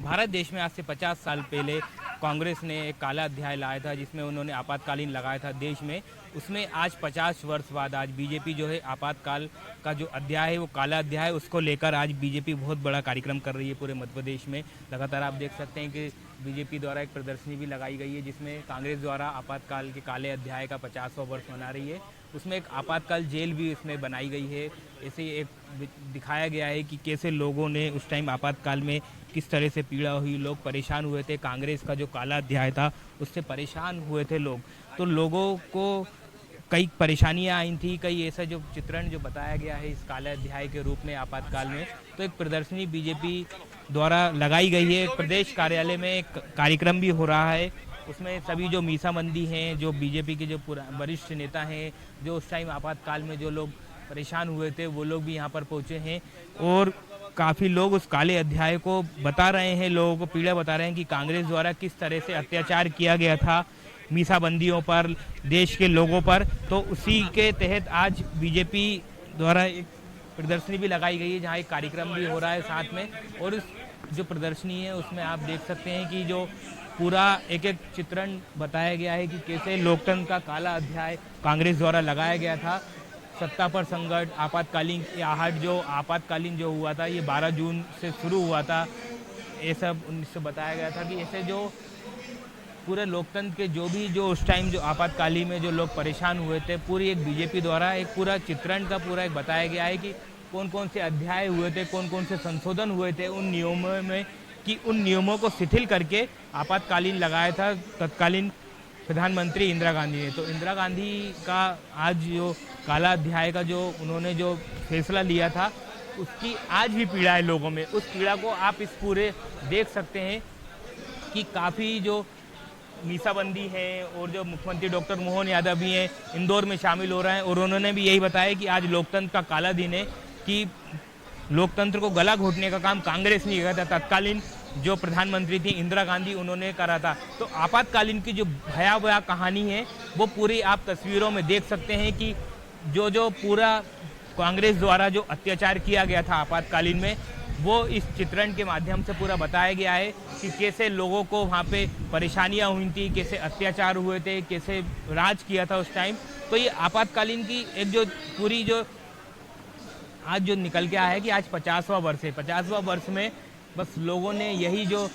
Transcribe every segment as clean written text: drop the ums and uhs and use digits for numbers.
भारत देश में आज से 50 साल पहले कांग्रेस ने एक काला अध्याय लाया था, जिसमें उन्होंने आपातकालीन लगाया था देश में। उसमें आज 50 वर्ष बाद आज बीजेपी जो है आपातकाल का जो अध्याय है वो काला अध्याय है, उसको लेकर आज बीजेपी बहुत बड़ा कार्यक्रम कर रही है पूरे मध्य प्रदेश में। लगातार आप देख सकते हैं कि बीजेपी द्वारा एक प्रदर्शनी भी लगाई गई है, जिसमें कांग्रेस द्वारा आपातकाल के काले अध्याय का 50वां वर्ष मना रही है। उसमें एक आपातकाल जेल भी इसमें बनाई गई है। ऐसे एक दिखाया गया है कि कैसे लोगों ने उस टाइम आपातकाल में किस तरह से पीड़ा हुई, लोग परेशान हुए थे। कांग्रेस का जो काला अध्याय था उससे परेशान हुए थे लोग, तो लोगों को कई परेशानियां आई थी, कई ऐसा जो चित्रण जो बताया गया है इस काले अध्याय के रूप में आपातकाल में। तो एक प्रदर्शनी बीजेपी द्वारा लगाई गई है। प्रदेश कार्यालय में एक कार्यक्रम भी हो रहा है, उसमें सभी जो मीसाबंदी हैं, जो बीजेपी के जो वरिष्ठ नेता हैं, जो उस टाइम आपातकाल में जो लोग परेशान हुए थे वो लोग भी यहाँ पर पहुँचे हैं और काफ़ी लोग उस काले अध्याय को बता रहे हैं, लोगों को पीड़ा बता रहे हैं कि कांग्रेस द्वारा किस तरह से अत्याचार किया गया था मीसाबंदियों पर, देश के लोगों पर। तो उसी के तहत आज बीजेपी द्वारा एक प्रदर्शनी भी लगाई गई है, जहाँ एक कार्यक्रम भी हो रहा है साथ में। और उस जो प्रदर्शनी है उसमें आप देख सकते हैं कि जो पूरा एक एक चित्रण बताया गया है कि कैसे लोकतंत्र का काला अध्याय कांग्रेस द्वारा लगाया गया था। सत्ता पर संकट, आपातकालीन आहट, जो आपातकालीन जो हुआ था ये 12 जून से शुरू हुआ था, ये सब उनसे बताया गया था कि ऐसे जो पूरे लोकतंत्र के जो उस टाइम जो आपातकालीन में जो लोग परेशान हुए थे, पूरी एक बीजेपी द्वारा एक पूरा चित्रण का पूरा एक बताया गया है कि कौन कौन से अध्याय हुए थे, कौन कौन से संशोधन हुए थे उन नियमों में, कि उन नियमों को शिथिल करके आपातकालीन लगाया था तत्कालीन प्रधानमंत्री इंदिरा गांधी ने। तो इंदिरा गांधी का आज जो काला अध्याय का जो उन्होंने जो फैसला लिया था उसकी आज भी पीड़ा है लोगों में। उस पीड़ा को आप इस पूरे देख सकते हैं कि काफ़ी जो मीसाबंदी है और जो मुख्यमंत्री डॉक्टर मोहन यादव भी हैं इंदौर में शामिल हो रहे हैं, और उन्होंने भी यही बताया कि आज लोकतंत्र का काला दिन है, कि लोकतंत्र को गला घोटने का काम कांग्रेस ने किया था। तत्कालीन जो प्रधानमंत्री थी इंदिरा गांधी, उन्होंने करा था। तो आपातकालीन की जो भयावह कहानी है वो पूरी आप तस्वीरों में देख सकते हैं कि जो पूरा कांग्रेस द्वारा जो अत्याचार किया गया था आपातकालीन में, वो इस चित्रण के माध्यम से पूरा बताया गया है कि कैसे लोगों को वहाँ पे परेशानियाँ हुई थी, कैसे अत्याचार हुए थे, कैसे राज किया था उस टाइम। तो ये आपातकालीन की एक जो पूरी जो आज जो निकल के आया है कि आज 50वां वर्ष है। 50वां वर्ष में बस लोगों ने यही जो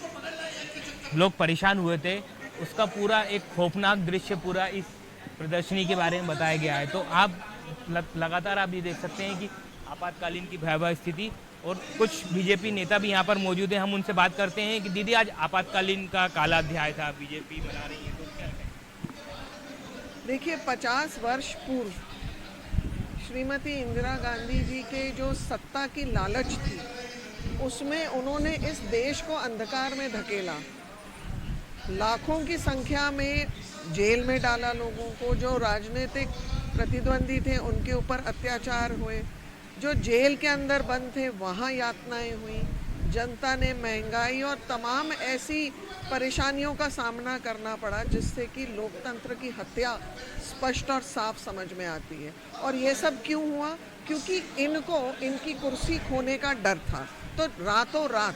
लोग परेशान हुए थे उसका पूरा एक खौफनाक दृश्य पूरा इस प्रदर्शनी के बारे में बताया गया है। तो आप लगातार आप ये देख सकते हैं कि आपातकालीन की भयावह स्थिति, और कुछ बीजेपी नेता भी यहाँ पर मौजूद हैं। हम उनसे बात करते हैं कि दीदी, आज आपातकालीन का काला अध्याय था, बीजेपी मना रही है, तो क्या कहें? देखिए, 50 वर्ष पूर्व श्रीमती इंदिरा गांधी जी के जो सत्ता की लालच थी उसमें उन्होंने इस देश को अंधकार में धकेला, लाखों की संख्या में जेल में डाला लोगों को, जो राजनीतिक प्रतिद्वंदी थे उनके ऊपर अत्याचार हुए, जो जेल के अंदर बंद थे वहाँ यातनाएं हुई, जनता ने महंगाई और तमाम ऐसी परेशानियों का सामना करना पड़ा जिससे कि लोकतंत्र की हत्या स्पष्ट और साफ समझ में आती है। और ये सब क्यों हुआ? क्योंकि इनको इनकी कुर्सी खोने का डर था। तो रातों रात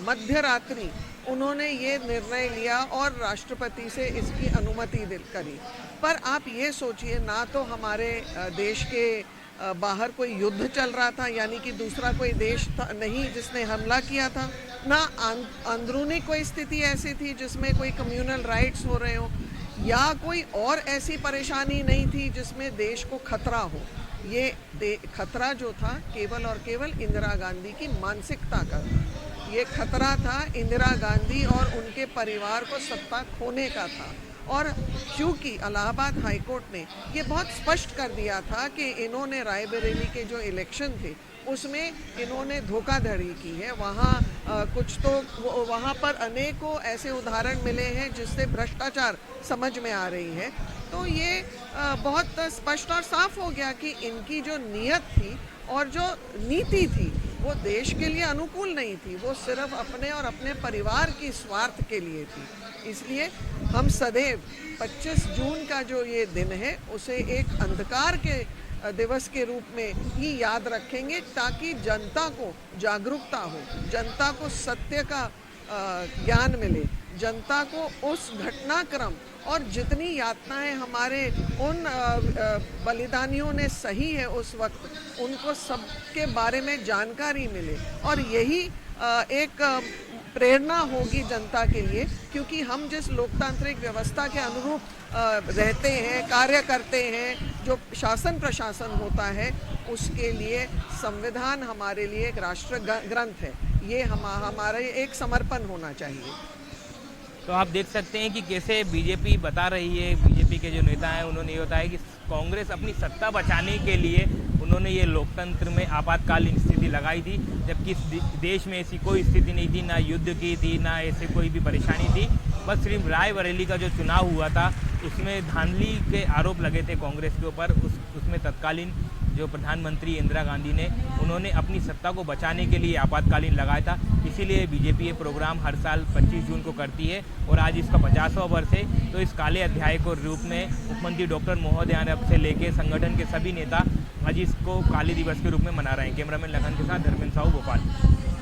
मध्य रात्रि उन्होंने ये निर्णय लिया और राष्ट्रपति से इसकी अनुमति करी। पर आप ये सोचिए, ना तो हमारे देश के बाहर कोई युद्ध चल रहा था, यानी कि दूसरा कोई देश था नहीं जिसने हमला किया था, ना अंदरूनी कोई स्थिति ऐसी थी जिसमें कोई कम्युनल राइट्स हो रहे हो, या कोई और ऐसी परेशानी नहीं थी जिसमें देश को खतरा हो। ये खतरा जो था केवल और केवल इंदिरा गांधी की मानसिकता का था। ये खतरा था इंदिरा गांधी और उनके परिवार को सत्ता खोने का था। और क्योंकि इलाहाबाद हाईकोर्ट ने ये बहुत स्पष्ट कर दिया था कि इन्होंने रायबरेली के जो इलेक्शन थे उसमें इन्होंने धोखाधड़ी की है, वहाँ कुछ तो वहाँ पर अनेकों ऐसे उदाहरण मिले हैं जिससे भ्रष्टाचार समझ में आ रही है। तो ये बहुत स्पष्ट और साफ हो गया कि इनकी जो नीयत थी और जो नीति थी वो देश के लिए अनुकूल नहीं थी, वो सिर्फ अपने और अपने परिवार की स्वार्थ के लिए थी। इसलिए हम सदैव 25 जून का जो ये दिन है उसे एक अंधकार के दिवस के रूप में ही याद रखेंगे, ताकि जनता को जागरूकता हो, जनता को सत्य का ज्ञान मिले, जनता को उस घटनाक्रम और जितनी यातनाएं हमारे उन बलिदानियों ने सही है उस वक्त, उनको सबके बारे में जानकारी मिले। और यही एक प्रेरणा होगी जनता के लिए, क्योंकि हम जिस लोकतांत्रिक व्यवस्था के अनुरूप रहते हैं, कार्य करते हैं, जो शासन प्रशासन होता है, उसके लिए संविधान हमारे लिए एक राष्ट्र ग्रंथ है। ये हमारे एक समर्पण होना चाहिए। तो आप देख सकते हैं कि कैसे बीजेपी बता रही है, बीजेपी के जो नेता हैं उन्होंने ये बताया कि कांग्रेस अपनी सत्ता बचाने के लिए उन्होंने ये लोकतंत्र में आपातकालीन स्थिति लगाई थी, जबकि इस देश में ऐसी कोई स्थिति नहीं थी, ना युद्ध की थी, ना ऐसे कोई भी परेशानी थी। बस सिर्फ रायबरेली का जो चुनाव हुआ था उसमें धांधली के आरोप लगे थे कांग्रेस के ऊपर। उसमें तत्कालीन जो प्रधानमंत्री इंदिरा गांधी ने उन्होंने अपनी सत्ता को बचाने के लिए आपातकालीन लगाया था। इसीलिए बीजेपी ये प्रोग्राम हर साल 25 जून को करती है और आज इसका 50वां वर्ष है। तो इस काले अध्याय को रूप में मुख्यमंत्री डॉक्टर महोदय यादव से लेकर संगठन के सभी नेता आज इसको काले दिवस के रूप में मना रहे हैं। कैमरामैन लखन के साथ धर्मेंद्र साहू, भोपाल।